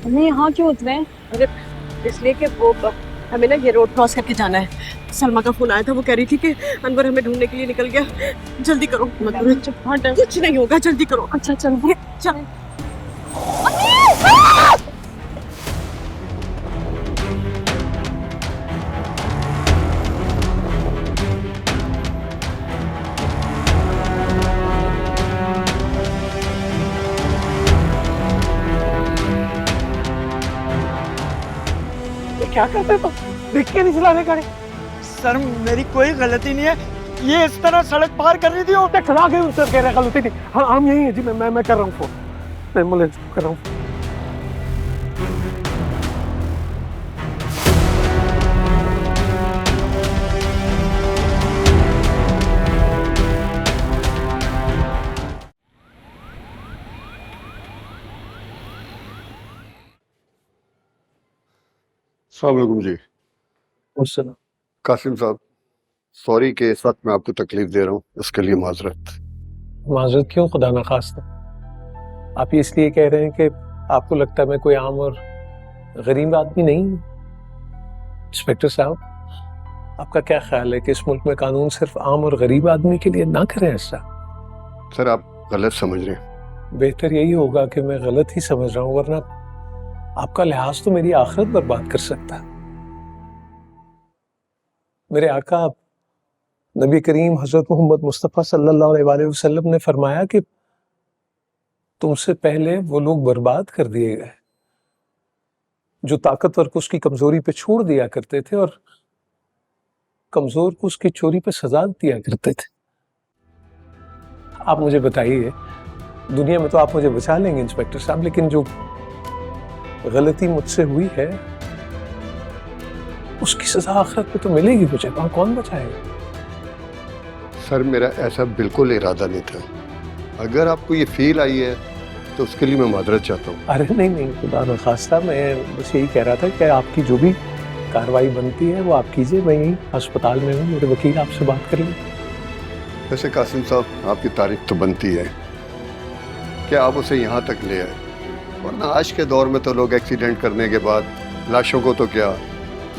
हमें यहाँ क्यों उतरे हैं? अरे इसलिए कि वो हमें ना ये रोड क्रॉस करके जाना है। सलमा का फोन आया था, वो कह रही थी कि अनवर हमें ढूंढने के लिए निकल गया। जल्दी करो कुछ नहीं होगा, जल्दी करो। अच्छा चल। चल। क्या करते तो देख के नहीं चलाने गाड़ी। सर मेरी कोई गलती नहीं है, ये इस तरह सड़क पार कर रही थी और टकरा गई उनसे। कह रहे गलती नहीं। हाँ हम यही है जी, मैं कर रहा हूँ फोन, एम्बुलेंस कर रहा हूँ। अस्सलाम वालेकुम जी। उससे कासिम साहब, सॉरी कि इस वक्त मैं आपको तकलीफ दे रहा हूँ, इसके लिए माजरत। माजरत क्यों, खुदा ना खास्ता। आप ये इसलिए कह रहे हैं कि आपको लगता है मैं कोई आम और गरीब आदमी नहीं हूँ। इंस्पेक्टर साहब, आपका क्या ख्याल है कि इस मुल्क में कानून सिर्फ आम और गरीब आदमी के लिए ना करें ऐसा? सर आप गलत समझ रहे हैं। बेहतर यही होगा कि मैं गलत ही समझ रहा हूँ, वरना आपका लिहाज तो मेरी आखिरत बर्बाद कर सकता है। मेरे आका नबी करीम हजरत मोहम्मद मुस्तफ़ा सल्लल्लाहु अलैहि वसल्लम ने फरमाया कि तुमसे पहले वो लोग बर्बाद कर दिए गए जो ताकतवर को उसकी कमजोरी पे छोड़ दिया करते थे और कमजोर को उसकी चोरी पे सजा दिया करते थे। आप मुझे बताइए, दुनिया में तो आप मुझे बचा लेंगे इंस्पेक्टर साहब, लेकिन जो गलती मुझसे हुई है उसकी सजा आखिरत में तो मिलेगी मुझे, वहां कौन बचाएगा? सर मेरा ऐसा बिल्कुल इरादा नहीं था। अगर आपको ये फील आई है तो उसके लिए मैं माजरत चाहता हूँ। अरे नहीं, खुदा न खास्ता, मैं बस यही कह रहा था कि आपकी जो भी कार्रवाई बनती है वो आप कीजिए। मैं यही अस्पताल में हूँ, मेरे वकील आपसे बात करेंगे। वैसे कासिम साहब, आपकी तारीफ तो बनती है कि आप उसे यहाँ तक ले आए, वरना आज के दौर में तो लोग एक्सीडेंट करने के बाद लाशों को तो क्या,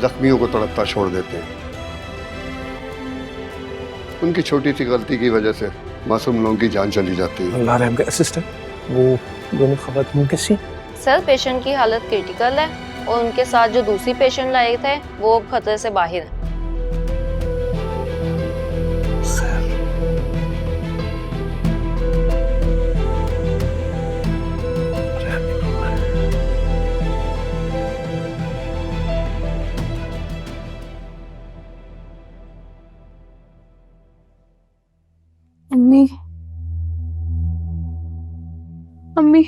जख्मियों को तड़पता छोड़ देते हैं। उनकी छोटी सी गलती की वजह से मासूम लोगों की जान चली जाती है। अल्लाह रहम करे। असिस्टेंट, वो दोनों खवातीन कैसी? सर पेशेंट की हालत क्रिटिकल है और उनके साथ जो दूसरी पेशेंट लाए थे वो खतरे से बाहर है। अम्मी अम्मी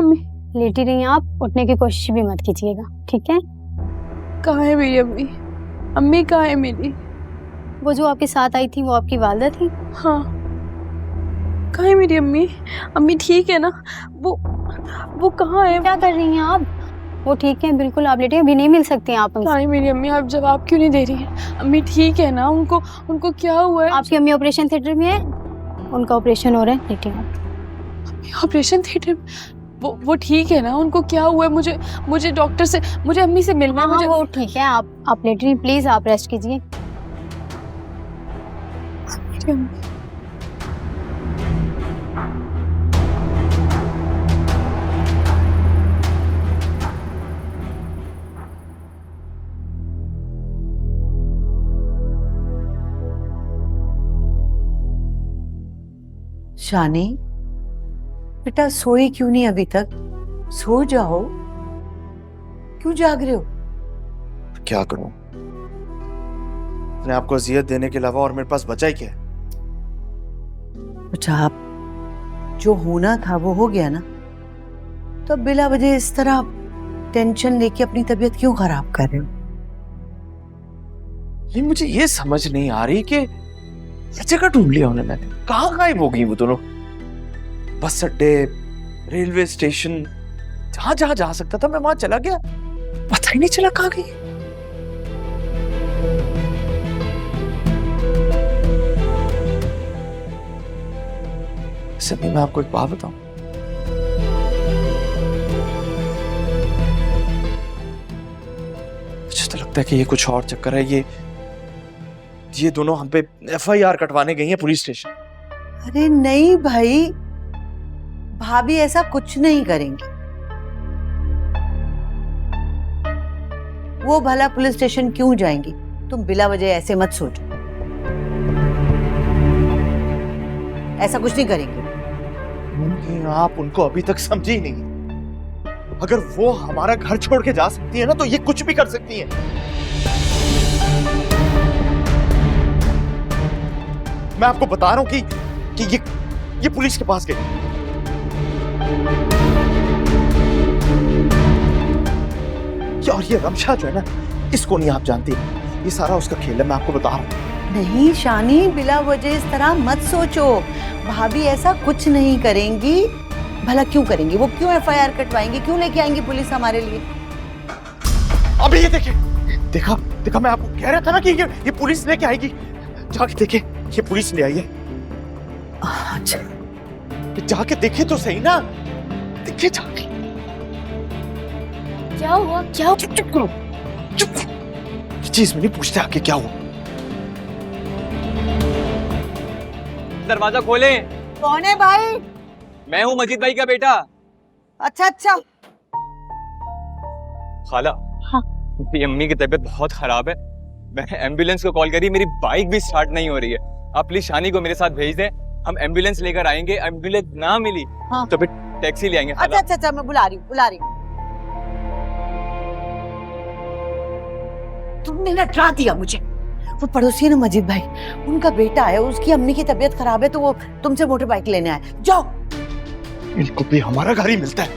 अम्मी लेटी रही हैं आप, उठने की कोशिश भी मत कीजिएगा, ठीक है? कहाँ है मेरी अम्मी? अम्मी कहाँ है मेरी? वो जो आपके साथ आई थी वो आपकी वालदा थी? हाँ, कहाँ है मेरी अम्मी? अम्मी ठीक है ना? वो कहाँ है? क्या कर रही हैं आप? वो ठीक है, बिल्कुल आप लेटे, अभी नहीं मिल सकती हैं आप कहाँ हमसे। है मेरी अम्मी? आप जवाब क्यों नहीं दे रही हैं? अम्मी ठीक है ना? उनको क्या हुआ है? आपकी अम्मी ऑपरेशन थिएटर में है, उनका ऑपरेशन हो रहा है, लेटे आप। Operation theatre? वो ठीक है ना? उनको क्या हुआ है? मुझे डॉक्टर से, मुझे अम्मी से मिलना है। हाँ, वो ठीक है, आप लेटे रहिए, प्लीज आप रेस्ट कीजिए। शानी बेटा, सोई क्यों नहीं अभी तक? सो जाओ, क्यों जाग रहे हो? क्या करूं, अपने आपको अजियत देने के अलावा और मेरे पास बचा ही क्या है? अच्छा, आप जो होना था वो हो गया ना, तो अब बिला वजह इस तरह टेंशन लेके अपनी तबीयत क्यों खराब कर रहे हो? लेकिन मुझे ये समझ नहीं आ रही कि ये जगह ढूंढ लिया उन्होंने, कहाँ गायब हो गई वो दोनों? बस अड्डे, रेलवे स्टेशन, जहां जहां जा सकता था मैं वहां चला गया, पता ही नहीं चला कहाँ गई। सभी मैं आपको एक बात बताऊं, लगता है कि ये कुछ और चक्कर है। ये दोनों हम पे FIR कटवाने गई हैं पुलिस स्टेशन। अरे नहीं भाई, भाभी ऐसा कुछ नहीं करेंगी। वो भला पुलिस स्टेशन क्यों जाएंगी? तुम बिला वजह ऐसे मत सोचो, ऐसा कुछ नहीं करेंगे। आप उनको अभी तक समझी नहीं। अगर वो हमारा घर छोड़ के जा सकती है ना, तो ये कुछ भी कर सकती है। मैं आपको बता रहा हूं कि ये पुलिस के पास गई। और ये रमशा जो है ना, इसको नहीं आप जानती, ये सारा उसका खेल है, मैं आपको बता रहा हूं। नहीं शानी, बिला वजह इस तरह मत सोचो। भाभी ऐसा कुछ नहीं करेंगी। भला क्यों करेंगी? वो क्यों FIR कटवाएंगी? क्यों लेके आएंगी पुलिस हमारे लिए? अभी ये देखा मैं आपको कह रहा था ना कि ये पुलिस लेके आएगी। जाके देखे, ये पुलिस ले आई है। अच्छा, जाके देखे तो सही ना, देखे जाके। क्या हुआ? क्या चुप करो, चुप। ये चीज में नहीं पूछते आके क्या हुआ। दरवाजा खोले। कौन है भाई? मैं हूँ मजीद भाई का बेटा। अच्छा अच्छा। खाला, हाँ। मेरी अम्मी की तबीयत बहुत खराब है। मैंने एम्बुलेंस को कॉल करी, मेरी बाइक भी स्टार्ट नहीं हो रही है। आप प्लीज शानी को मेरे साथ भेज दें, हम एम्बुलेंस लेकर आएंगे। एम्बुलेंस ना मिली हाँ। तो फिर टैक्सी ले आएंगे। अच्छा अच्छा अच्छा, मैं बुला रही हूँ। तुमने ना डरा दिया मुझे। वो पड़ोसी है ना मजीद भाई, उनका बेटा है, उसकी अम्मी की तबीयत खराब है, तो वो तुमसे मोटर बाइक लेने आए। जाओ। इनको भी हमारा घर ही मिलता है,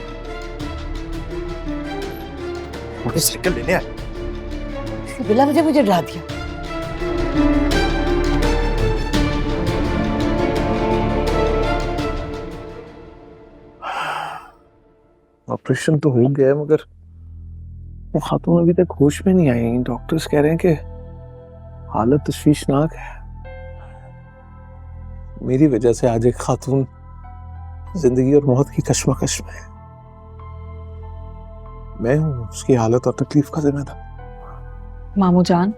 मोटरसाइकिल लेने आए। बिला वजह मुझे डरा दिया। ऑपरेशन तो हो गया है, मगर वो खातून अभी तक होश में नहीं आई। डॉक्टर्स कह रहे हैं कि हालत तशवीशनाक है। मेरी वजह से आज एक खातून जिंदगी और मौत की कश्मकश में है। मैं हूं उसकी हालत और तकलीफ का जिम्मेदार। मामू जान,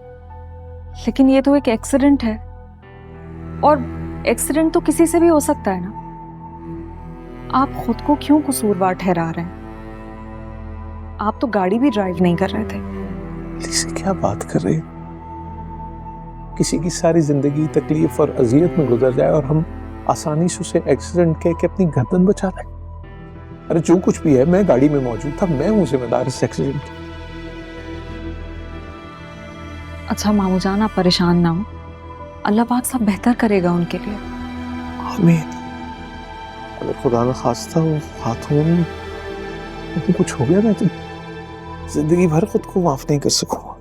लेकिन ये तो एक एक्सीडेंट है, और एक्सीडेंट तो किसी से भी हो सकता है ना। आप खुद को क्यों कसूरवार ठहरा रहे हैं? आप तो गाड़ी भी ड्राइव नहीं कर रहे थे। से क्या बात कर रही? किसी की सारी जिंदगी तकलीफ और अजियत में गुजर जाए और हम आसानी से उसे एक्सीडेंट कह के अपनी गर्दन बचा लें। अरे जो कुछ भी है, मैं गाड़ी में मौजूद था, मैं हूं जिम्मेदार इस एक्सीडेंट की। अच्छा मामू जान, आप परेशान ना हो, अल्लाह पाक सब बेहतर करेगा उनके लिए। आमीन। अगर खुदा न खास्ता वो खातून को कुछ हो गया, मैं तो जिंदगी भर खुद को माफ नहीं कर सकूंगा।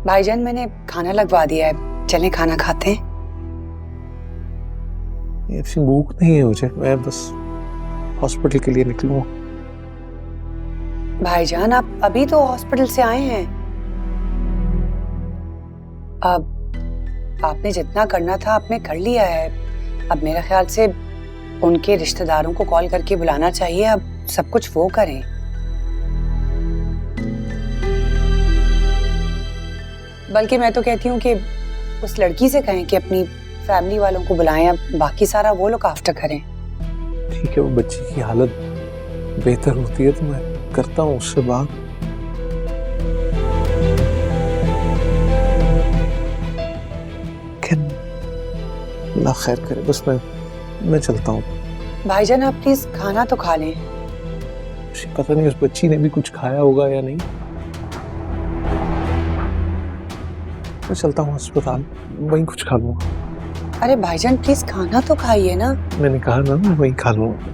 भाईजान, मैंने खाना लगवा दिया है, चलें खाना खाते हैं। ये भूख नहीं है मुझे, मैं बस हॉस्पिटल के लिए निकलूंगा। भाईजान, आप अभी तो हॉस्पिटल से आए हैं। अब आपने जितना करना था आपने कर लिया है। अब मेरा ख्याल से उनके रिश्तेदारों को कॉल करके बुलाना चाहिए। अब सब कुछ वो करें। बल्कि मैं तो कहती हूँ कि उस लड़की से कहें कि अपनी फैमिली वालों को बुलाएं। अब बाकी सारा वो लोग आफ्टर करें। ठीक है, वो बच्ची की हालत बेहतर होती है तो मैं करता हूँ उससे बात। अल्लाह खैर करे, बस मैं चलता हूँ। भाईजान, आप प्लीज खाना तो खा लें। मुझे पता नहीं उस बच्ची ने भी कुछ खाया होगा या नहीं। मैं चलता हूँ अस्पताल, वहीं कुछ खा लूंगा। अरे भाईजान, प्लीज खाना तो खाइए ना। मैंने कहा ना, मैं वहीं खा लूंगा।